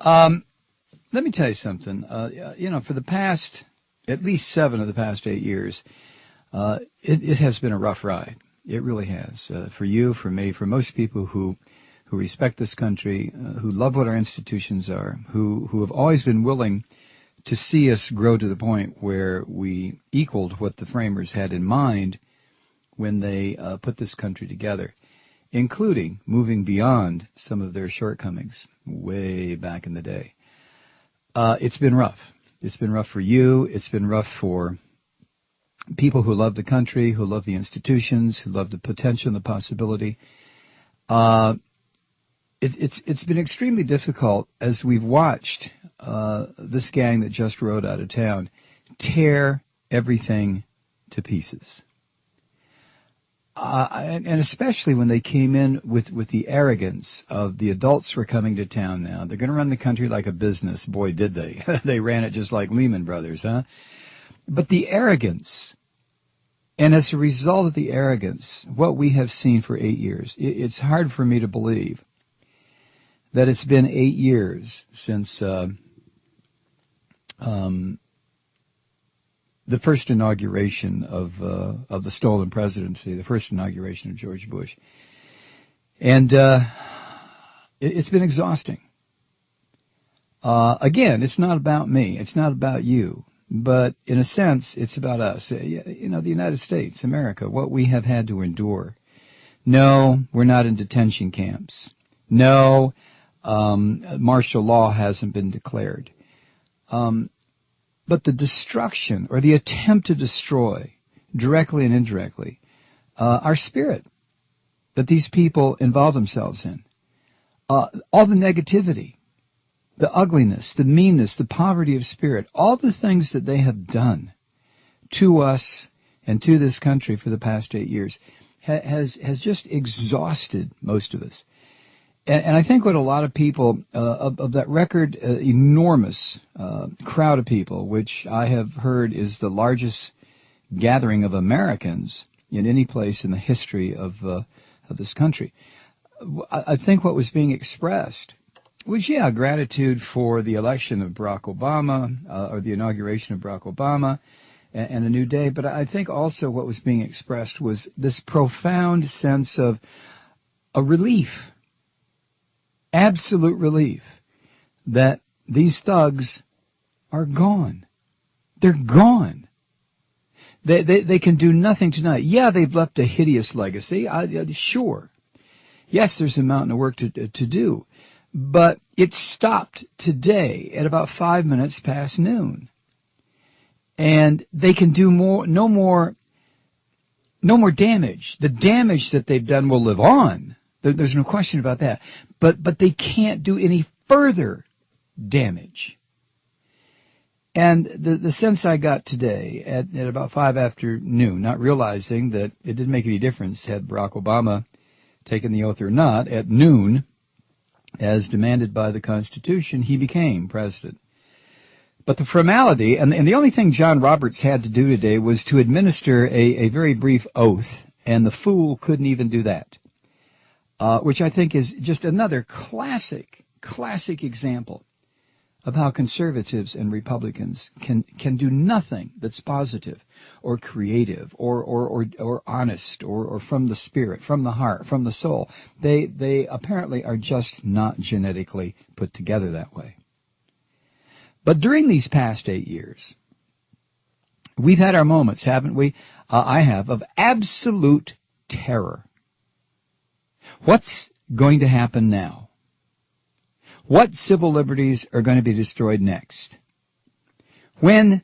Let me tell you something. For the past, at least 7 of the past 8 years, it has been a rough ride. It really has. For you, for me, for most people who respect this country, who love what our institutions are, who have always been willing to see us grow to the point where we equaled what the framers had in mind when they put this country together, including moving beyond some of their shortcomings way back in the day. It's been rough. It's been rough for you. It's been rough for people who love the country, who love the institutions, who love the potential and the possibility. It's been extremely difficult as we've watched this gang that just rode out of town tear everything to pieces. And especially when they came in with the arrogance of the adults were coming to town now. They're going to run the country like a business. Boy, did they. They ran it just like Lehman Brothers, huh? But the arrogance, and as a result of the arrogance, what we have seen for 8 years, it's hard for me to believe that it's been 8 years since the first inauguration of the stolen presidency, the first inauguration of George Bush. And it's been exhausting. Again, it's not about me. It's not about you. But in a sense, it's about us. The United States, America, what we have had to endure. No, we're not in detention camps. No, martial law hasn't been declared. But the destruction, or the attempt to destroy, directly and indirectly, our spirit that these people involve themselves in, all the negativity, the ugliness, the meanness, the poverty of spirit, all the things that they have done to us and to this country for the past 8 years has just exhausted most of us. And I think what a lot of people, of that record, enormous crowd of people, which I have heard is the largest gathering of Americans in any place in the history of this country, I think what was being expressed was, gratitude for the election of Barack Obama, or the inauguration of Barack Obama, and a new day. But I think also what was being expressed was this profound sense of a relief, absolute relief, that these thugs are gone. They're gone. They can do nothing tonight. Yeah, they've left a hideous legacy. Sure. Yes, there's a mountain of work to do. But it stopped today at about 5 minutes past noon. And they can do no more damage. The damage that they've done will live on. There's no question about that. But they can't do any further damage. And the sense I got today at about 5 after noon, not realizing that it didn't make any difference had Barack Obama taken the oath or not, at noon, as demanded by the Constitution, he became president. But the formality, and the only thing John Roberts had to do today was to administer a very brief oath, and the fool couldn't even do that, which I think is just another classic example of how conservatives and Republicans can do nothing that's positive or creative or honest or from the spirit, from the heart, from the soul. They apparently are just not genetically put together that way. But during these past 8 years, we've had our moments, haven't we? I have, of absolute terror. What's going to happen now? What civil liberties are going to be destroyed next? When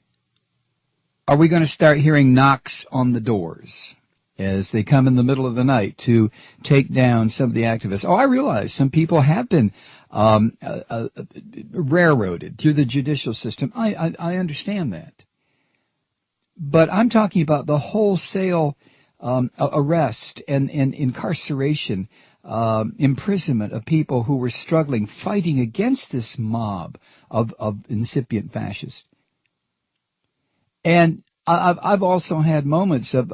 are we going to start hearing knocks on the doors as they come in the middle of the night to take down some of the activists? Oh, I realize some people have been railroaded through the judicial system. I understand that. But I'm talking about the wholesale arrest and incarceration, imprisonment of people who were struggling, fighting against this mob of incipient fascists. And I've also had moments of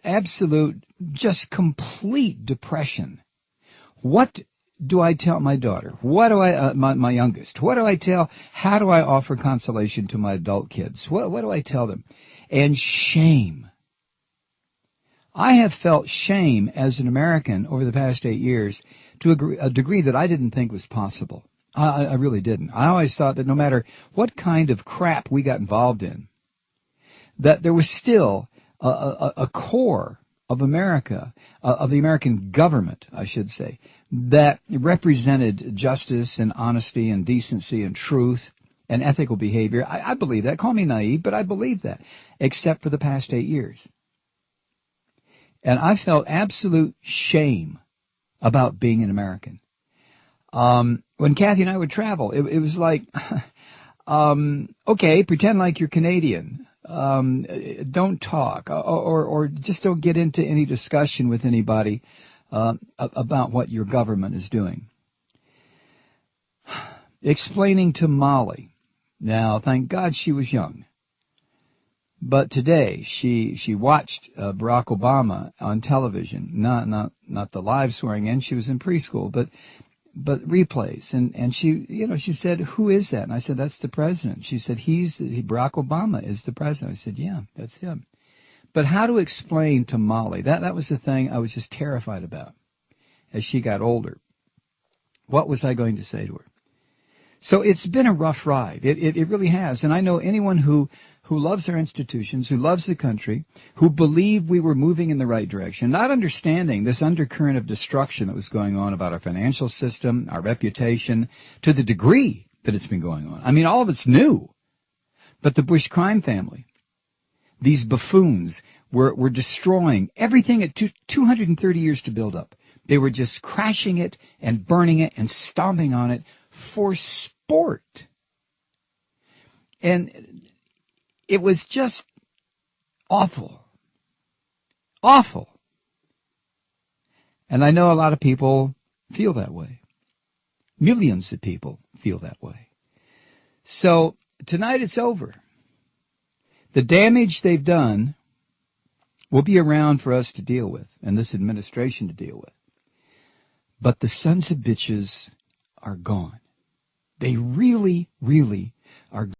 absolute, just complete depression. What do I tell my daughter? What do I, my youngest? What do I tell? How do I offer consolation to my adult kids? What do I tell them? And shame. I have felt shame as an American over the past 8 years to a degree that I didn't think was possible. I really didn't. I always thought that no matter what kind of crap we got involved in, that there was still a core of America, of the American government, I should say, that represented justice and honesty and decency and truth and ethical behavior. I believe that. Call me naive, but I believe that, except for the past 8 years. And I felt absolute shame about being an American. When Kathy and I would travel, it was like, okay, pretend like you're Canadian. Don't talk, or just don't get into any discussion with anybody about what your government is doing. Explaining to Molly. Now, thank God she was young. But today, she watched Barack Obama on television, not the live swearing in. She was in preschool, but replays, and she said, "Who is that?" And I said, "That's the president." She said, Barack Obama is the president." I said, "Yeah, that's him." But how to explain to Molly, that was the thing I was just terrified about as she got older. What was I going to say to her? So it's been a rough ride. It really has. And I know anyone who loves our institutions, who loves the country, who believed we were moving in the right direction, not understanding this undercurrent of destruction that was going on about our financial system, our reputation, to the degree that it's been going on. I mean, all of it's new. But the Bush crime family, these buffoons, were destroying everything at 230 years to build up. They were just crashing it and burning it and stomping on it for sport. And it was just awful. Awful. And I know a lot of people feel that way. Millions of people feel that way. So tonight it's over. The damage they've done will be around for us to deal with, and this administration to deal with. But the sons of bitches are gone. They really, really are gone.